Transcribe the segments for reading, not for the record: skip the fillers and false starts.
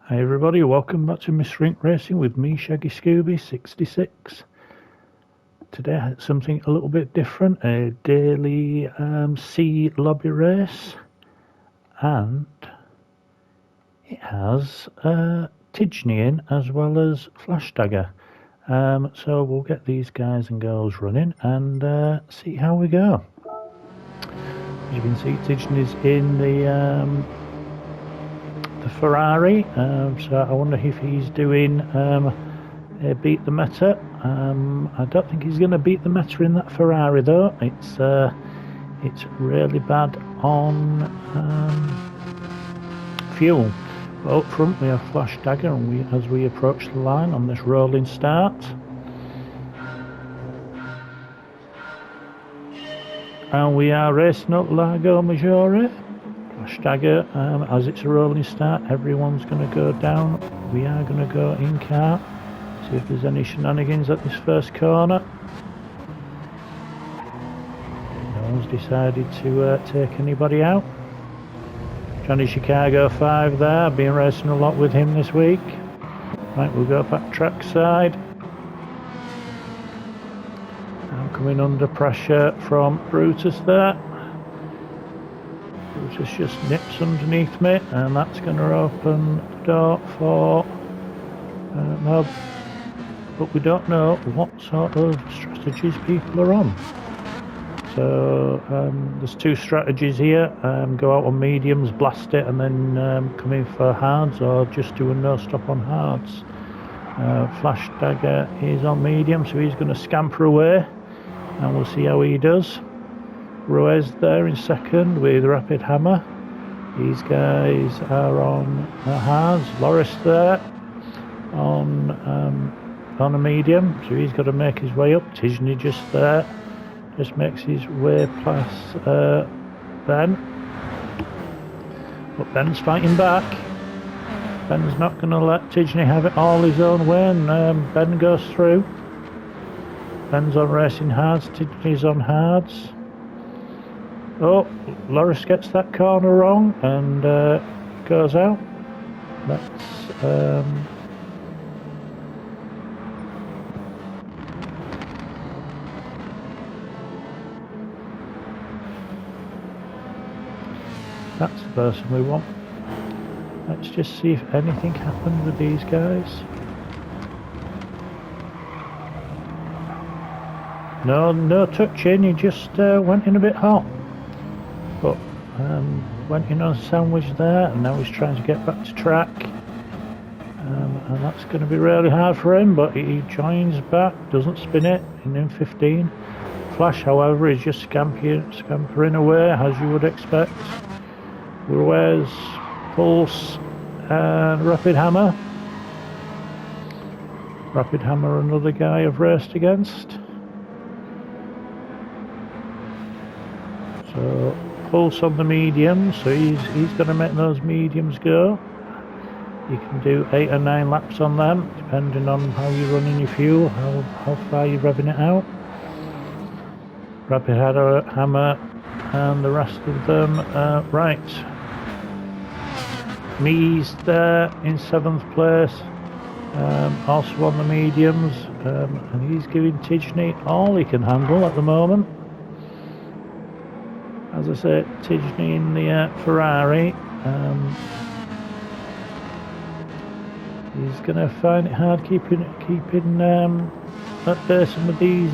Hi everybody, welcome back to Miss Rink Racing with me, Shaggy Scooby 66. Today something a little bit different, a daily C lobby race, and it has Tigney in as well as Flashdagger. So we'll get these guys and girls running and see how we go. As you can see, Tigney's in the Ferrari, so I wonder if he's doing beat the meta. I don't think he's going to beat the meta in that Ferrari though. It's really bad on fuel. But up front we have Flashdagger, and as we approach the line on this rolling start, and we are racing up Largo Maggiore. Flashdagger, as it's a rolling start, everyone's going to go down. We are going to go in car, see if there's any shenanigans at this first corner. No one's decided to take anybody out. Johnny Chicago 5 there, I've been racing a lot with him this week. Right, we'll go back trackside. I'm coming under pressure from Brutus there. Brutus just nips underneath me, and that's going to open the door for no, but we don't know what sort of strategies people are on. So there's two strategies here: go out on mediums, blast it, and then come in for hards, or just do a no stop on hards. Flashdagger is on medium, so he's going to scamper away, and we'll see how he does. Ruiz there in second with Rapid Hammer. These guys are on hards. Loris there on a medium, so he's got to make his way up. Tigney just there, just makes his way past Ben. But Ben's fighting back. Ben's not going to let Tigney have it all his own way, and Ben goes through. Ben's on racing hards, Tigney's on hards. Oh, Loris gets that corner wrong and goes out. That's the person we want. Let's just see if anything happened with these guys. No touching, he just went in a bit hot. But went in on a sandwich there, and now he's trying to get back to track, and that's going to be really hard for him, but he joins back, doesn't spin it in 15. Flash, however, is just scampering away as you would expect. Ruiz, Pulse and Rapid Hammer. Rapid Hammer, another guy I've raced against. So Pulse on the medium, so he's going to make those mediums go. You can do 8 or 9 laps on them, depending on how you're running your fuel, how far you're revving it out. Rapid Hammer and the rest of them, right. Me's there in 7th place, also on the mediums, and he's giving Tigney all he can handle at the moment. As I say, Tigney in the Ferrari, he's going to find it hard keeping at pace with these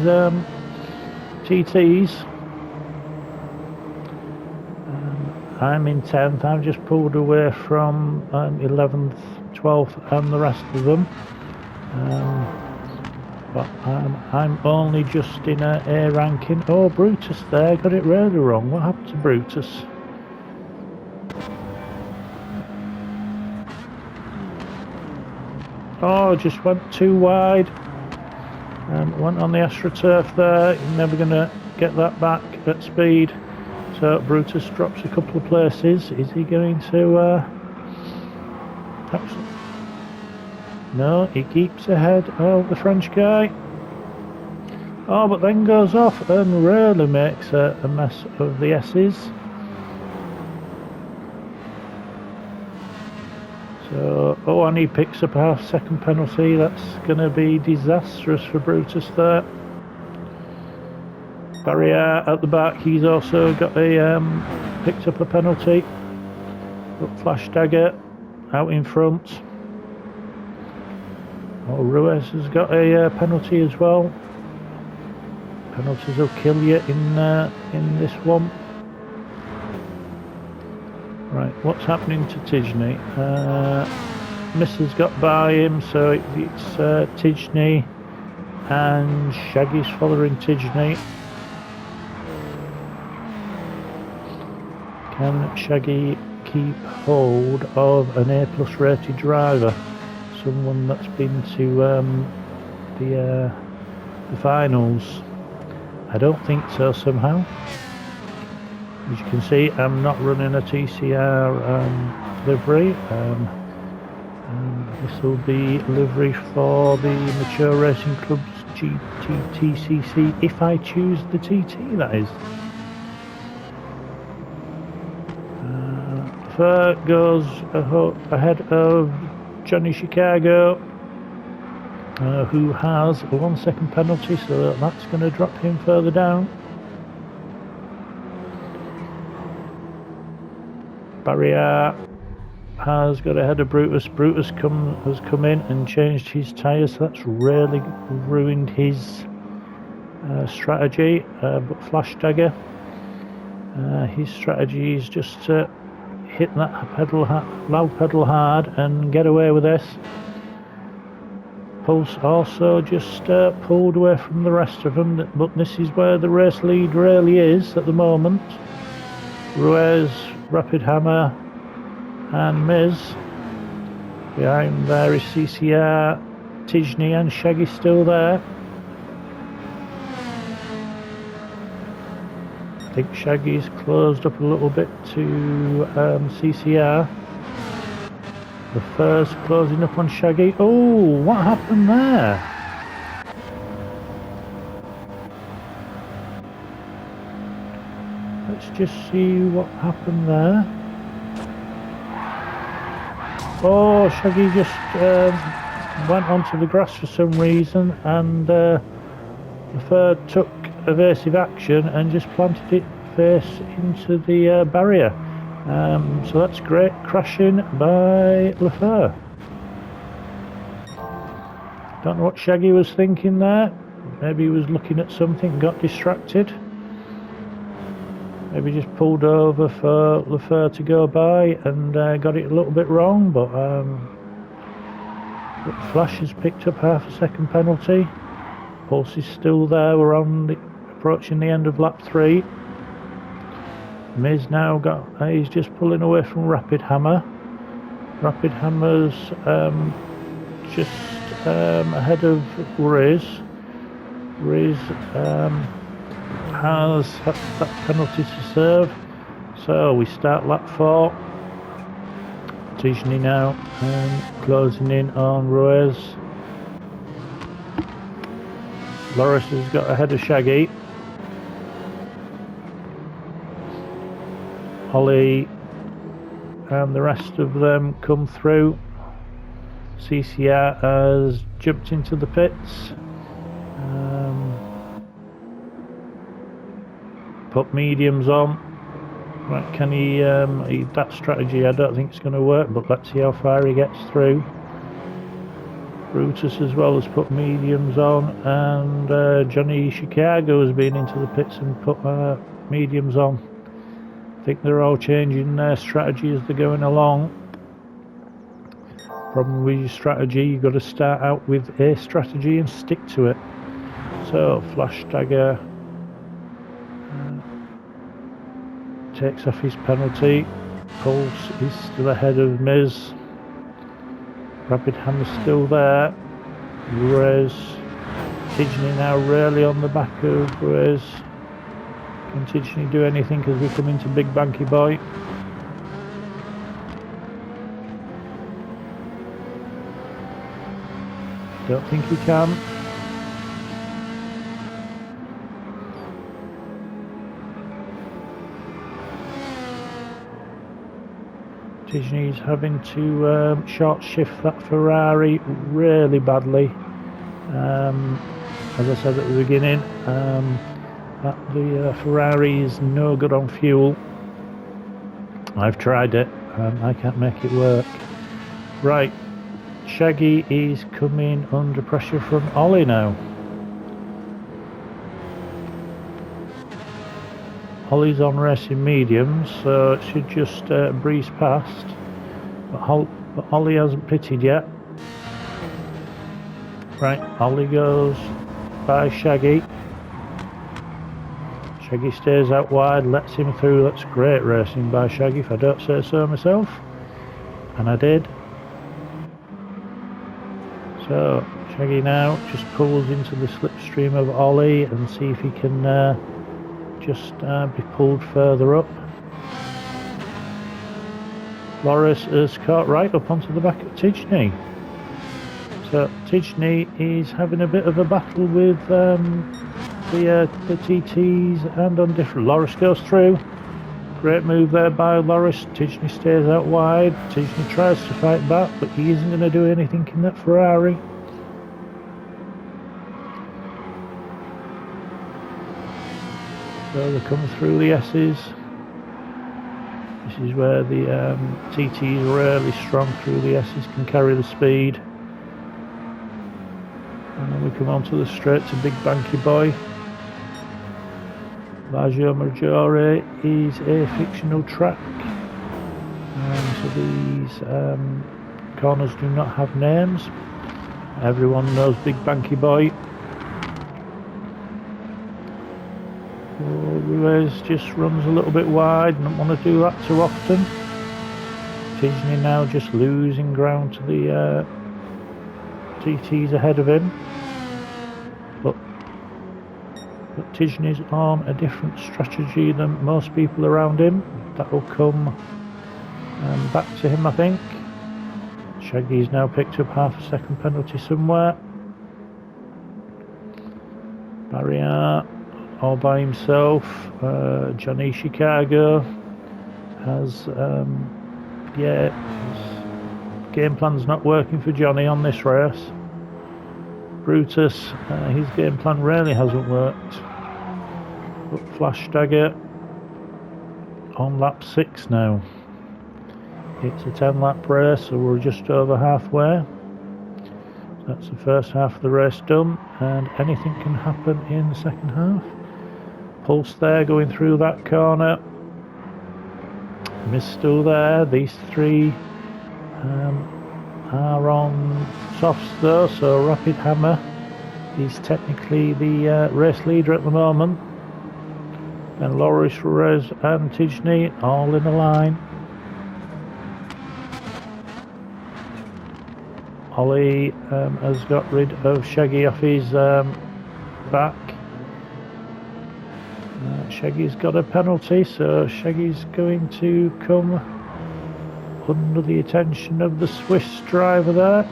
TTs. I'm in 10th, I've just pulled away from 11th, 12th and the rest of them. But I'm only just in a ranking. Oh, Brutus there, got it really wrong. What happened to Brutus? Oh, just went too wide. Went on the AstroTurf there. You're never going to get that back at speed. So Brutus drops a couple of places. Is he going to... No, he keeps ahead of the French guy. Oh, but then goes off and really makes a mess of the S's. So So, oh, and he picks up a half-second penalty. That's going to be disastrous for Brutus there. Barrier at the back, he's also got a picked up a penalty. But Flashdagger out in front. Oh, Ruiz has got a penalty as well. Penalties will kill you in this one. Right, what's happening to Tigney? Missus got by him, so it's Tigney and Shaggy's following Tigney. Can Shaggy keep hold of an A+ rated driver? Someone that's been to the finals? I don't think so somehow. As you can see, I'm not running a TCR livery. This will be livery for the Mature Racing Club's GTTCC, if I choose the TT, that is. Fur goes ahead of Johnny Chicago, who has a 1 second penalty, so that's going to drop him further down. Barrier has got ahead of Brutus. Brutus has come in and changed his tyres, so that's really ruined his strategy. But Flashdagger, his strategy is just to hit that loud pedal hard and get away with this. Pulse also just pulled away from the rest of them, but this is where the race lead really is at the moment. Ruiz, Rapid Hammer and Miz. Behind there is CCR, Tigney and Shaggy still there. I think Shaggy's closed up a little bit to CCR. The first closing up on Shaggy. Oh, what happened there? Let's just see what happened there. Oh, Shaggy just went onto the grass for some reason, and the third took evasive action and just planted it face into the barrier. So that's great crashing by Lefeur. Don't know what Shaggy was thinking there. Maybe he was looking at something, got distracted. Maybe just pulled over for Lefeur to go by and got it a little bit wrong, but Flash has picked up half a second penalty. Pulse is still there. We're approaching the end of lap 3. Miz now he's just pulling away from Rapid Hammer. Rapid Hammer's just ahead of Riz. Riz has that penalty to serve, so we start lap 4. Tigney now closing in on Ruiz. Loris has got ahead of Shaggy. Holly and the rest of them come through. CCR has jumped into the pits. Put mediums on. Right, can he that strategy I don't think it's going to work, but let's see how far he gets through. Brutus as well has put mediums on, and Johnny Chicago has been into the pits and put mediums on. I think they're all changing their strategy as they're going along. Problem with your strategy, you've got to start out with a strategy and stick to it. So Flashdagger takes off his penalty. Pulse is still ahead of Miz. Rapid Hammer's still there. Ruiz. Tigney now really on the back of Ruiz. Can Tigney do anything as we come into Big Banky Boy? Don't think he can. Tigney's having to short shift that Ferrari really badly. As I said at the beginning, that the Ferrari is no good on fuel. I've tried it, I can't make it work. Right, Shaggy is coming under pressure from Ollie now. Ollie's on racing mediums, so it should just breeze past. But Ollie hasn't pitted yet. Right, Ollie goes by Shaggy. Shaggy stays out wide, lets him through. That's great racing by Shaggy, if I don't say so myself. And I did. So Shaggy now just pulls into the slipstream of Ollie and see if he can just be pulled further up. Loris has caught right up onto the back of Tigney. So Tigney is having a bit of a battle with the TTs and on different. Loris goes through. Great move there by Loris. Tigney stays out wide. Tigney tries to fight back, but he isn't going to do anything in that Ferrari. So they come through the S's. This is where the TT is really strong through the S's, can carry the speed. And then we come onto the straight to Big Banky Boy. Laggio Maggiore is a fictional track. So these corners do not have names. Everyone knows Big Banky Boy. Ruiz just runs a little bit wide, don't want to do that too often. Tigney now just losing ground to the TTs ahead of him. But Tigney's on a different strategy than most people around him. That will come back to him, I think. Shaggy's now picked up half a second penalty somewhere. Barrier all by himself. Johnny Chicago has his game plan's not working for Johnny on this race. Brutus, his game plan really hasn't worked. But Flashdagger on lap 6 now. It's a 10-lap race, so we're just over halfway. That's the first half of the race done, and anything can happen in the second half. Pulse there going through that corner. Miss still there. These three are on softs though, so Rapid Hammer is technically the race leader at the moment. And Loris, Ruiz and Tigney all in a line. Ollie has got rid of Shaggy off his back. Shaggy's got a penalty, so Shaggy's going to come under the attention of the Swiss driver there.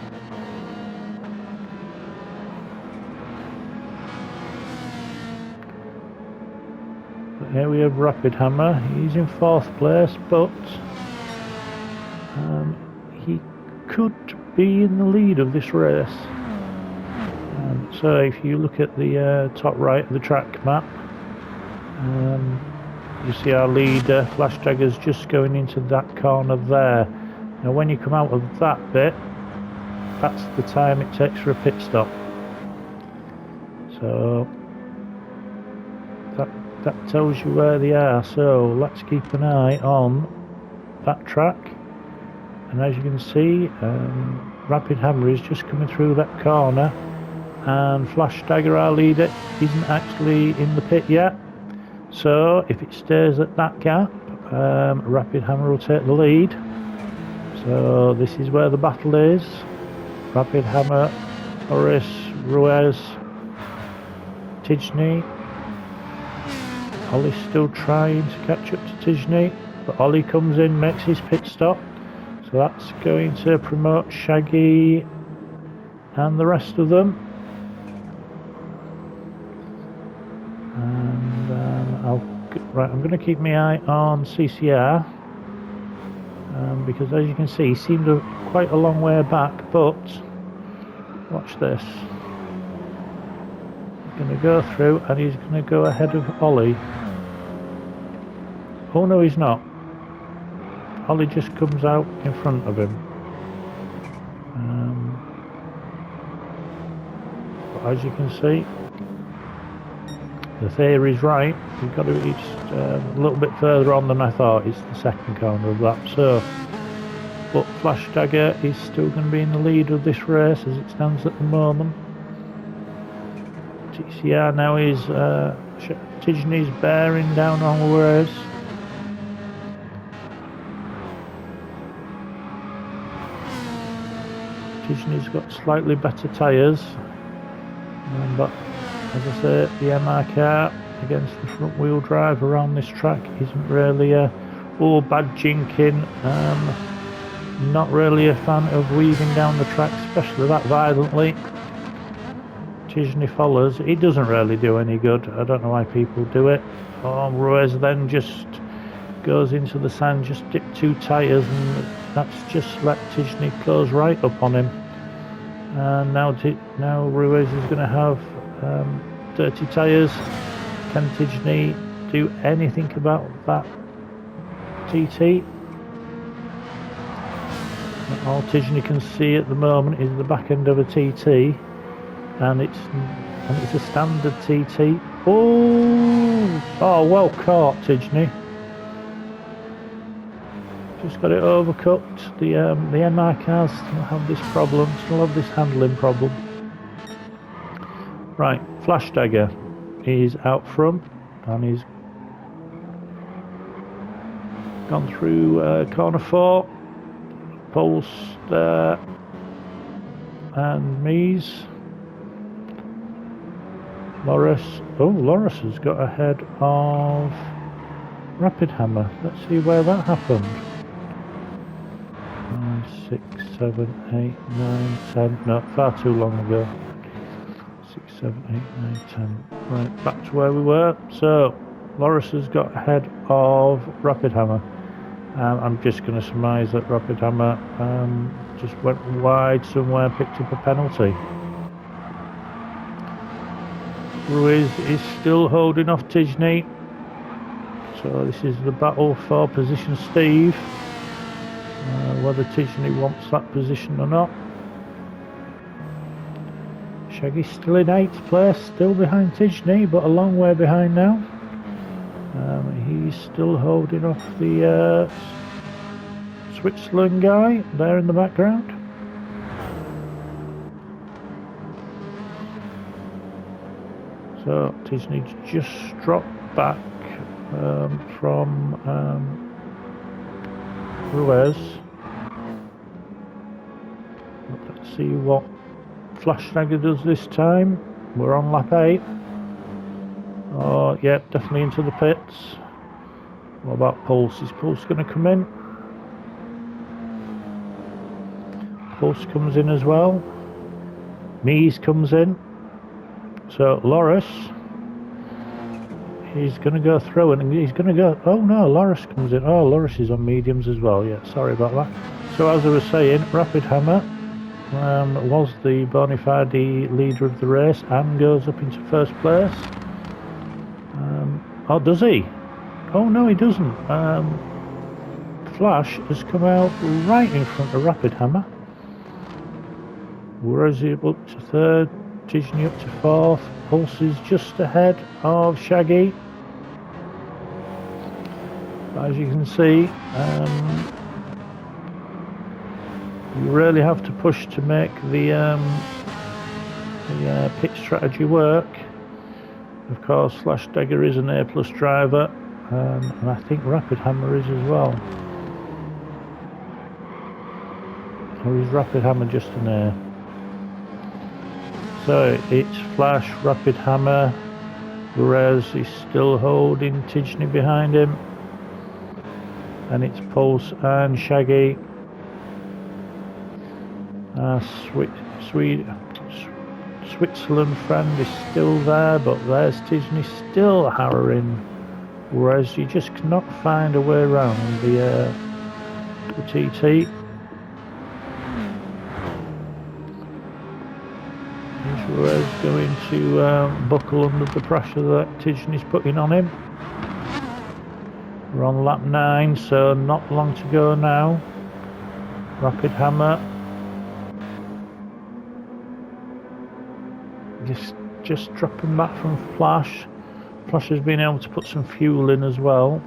But here we have Rapid Hammer. He's in 4th place, but he could be in the lead of this race. So if you look at the top right of the track map, you see our leader Flashdagger's just going into that corner there. Now when you come out of that bit, that's the time it takes for a pit stop. So that tells you where they are. So let's keep an eye on that track. And as you can see, Rapid Hammer is just coming through that corner, and Flashdagger, our leader, isn't actually in the pit yet. So if it stays at that gap, Rapid Hammer will take the lead. So this is where the battle is. Rapid Hammer, Loris, Ruiz, Tigney. Ollie's still trying to catch up to Tigney, but Ollie comes in, makes his pit stop. So that's going to promote Shaggy and the rest of them. And I'm going to keep my eye on CCR. because as you can see, he seemed quite a long way back, but watch this. He's going to go through and he's going to go ahead of Ollie. Oh no, he's not. Ollie just comes out in front of him. But as you can see, the theory's right. We've got to reach a little bit further on than I thought. It's the second corner of that. So, but Flashdagger is still going to be in the lead of this race as it stands at the moment. TCR now is Tigney's bearing down on Juarez. Tigney's got slightly better tyres, but as I say, the MR car against the front wheel drive around this track isn't really bad jinking. Not really a fan of weaving down the track, especially that violently. Tigney follows. It doesn't really do any good. I don't know why people do it. Ruiz then just goes into the sand, just dipped 2 tyres, and that's just let Tigney close right up on him. And now Ruiz is going to have dirty tyres. Can Tigney do anything about that TT? All Tigney can see at the moment is the back end of a TT, and it's a standard TT. Oh, well caught, Tigney. Just got it overcooked. The MR cars still have this problem, still have this handling problem. Right, Flashdagger is out front and he's gone through corner 4. Pulse there and Mies. Loris has got ahead of Rapid Hammer. Let's see where that happened. 5, 6, 7, 8, 9, 10. No, far too long ago. 6, 7, 8, 9, 10. Right, back to where we were. So, Loris has got ahead of Rapid Hammer. I'm just going to surmise that Rapid Hammer just went wide somewhere, picked up a penalty. Ruiz is still holding off Tigney. So this is the battle for position Steve. Whether Tigney wants that position or not. Shaggy's still in 8th place, still behind Tigney, but a long way behind now. He's still holding off the Switzerland guy there in the background. So Tigney just dropped back from Ruiz. Let's see what Flashdagger does this time. We're on lap 8. Oh, yeah, definitely into the pits. What about Pulse? Is Pulse going to come in? Pulse comes in as well. Mies comes in. So Loris, he's going to go through and he's going to go. Oh no, Loris comes in. Oh, Loris is on mediums as well. Yeah, sorry about that. So as I was saying, Rapid Hammer was the bona fide leader of the race and goes up into first place. Oh, does he? Oh no, he doesn't. Flash has come out right in front of Rapid Hammer. Whereas he up to 3rd, Tigney up to 4th. Pulse is just ahead of Shaggy. But as you can see, you really have to push to make the pit strategy work. Of course, Flashdagger is an A+ driver, and I think Rapid Hammer is as well. Or is Rapid Hammer just an A? So it's Flash, Rapid Hammer, whereas he's still holding Tigney behind him, and it's Pulse and Shaggy. Switzerland friend is still there, but there's Tigney still harrowing, whereas you just cannot find a way around the the TT. Is Ruiz going to buckle under the pressure that Tigney's putting on him? We're on lap 9, so not long to go now. Rapid Hammer. Just dropping back from Flash. Flash has been able to put some fuel in as well.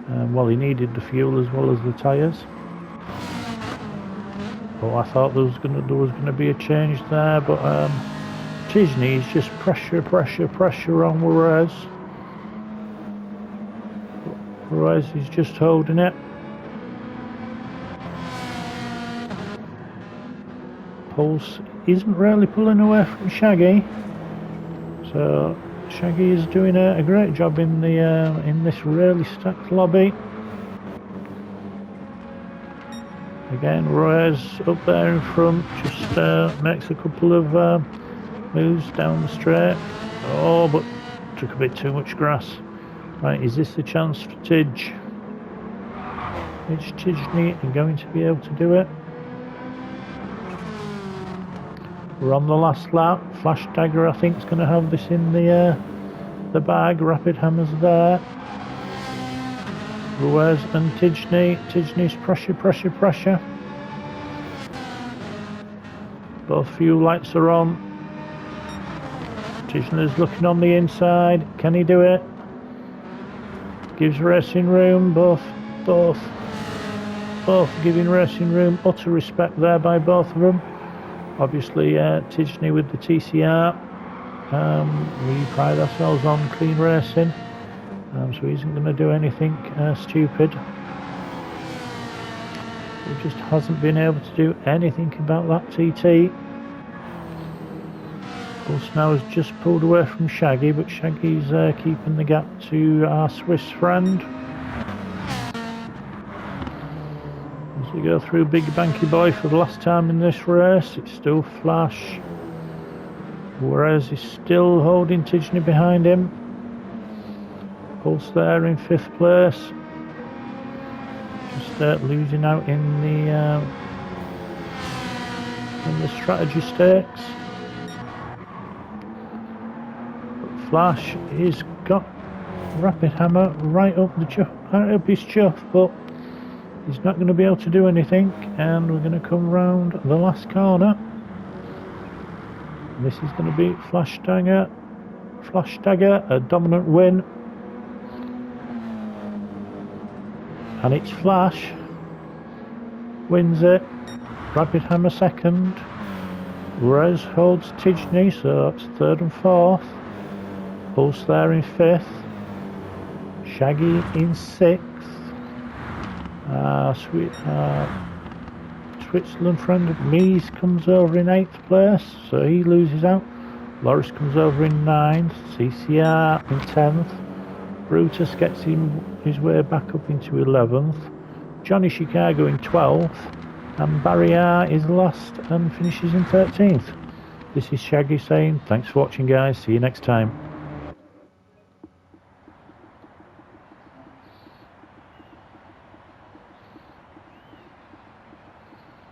Well, he needed the fuel as well as the tyres. Oh, I thought there was gonna be a change there, but Tigney is just pressure on Ruiz. Ruiz is just holding it. Pulse isn't really pulling away from Shaggy, so Shaggy is doing a great job in this really stacked lobby. Again, Ruiz up there in front, just makes a couple of moves down the straight. Oh, but took a bit too much grass. Right, is this the chance for Tidge? Is Tigney going to be able to do it? We're on the last lap. Flashdagger, I think, is going to have this in the bag. Rapid Hammer's there. Ruiz and Tigney. Tigney's pressure. Both fuel lights are on. Tigney's looking on the inside. Can he do it? Gives racing room. Both giving racing room. Utter respect there by both of them. Obviously, Tigney with the TCR. We pride ourselves on clean racing, so he isn't going to do anything stupid. He just hasn't been able to do anything about that TT. Pulse now has just pulled away from Shaggy, but Shaggy's keeping the gap to our Swiss friend. As we go through Big Banky Boy for the last time in this race, it's still Flash. Whereas he's still holding Tigney behind him. Pulse there in 5th place. Just losing out in the strategy stakes. But Flash has got Rapid Hammer right up his chuff, but he's not going to be able to do anything, and we're going to come round the last corner. This is going to be Flashdagger, a dominant win. And it's Flash wins it. Rapid Hammer second. Ruiz holds Tigney, so that's 3rd and 4th. Pulse there in 5th. Shaggy in 6th. Switzerland friend of Mies comes over in 8th place, so he loses out. Loris comes over in 9th, CCR in 10th, Brutus gets his way back up into 11th, Johnny Chicago in 12th, and Barry R is last and finishes in 13th. This is Shaggy saying thanks for watching, guys, see you next time.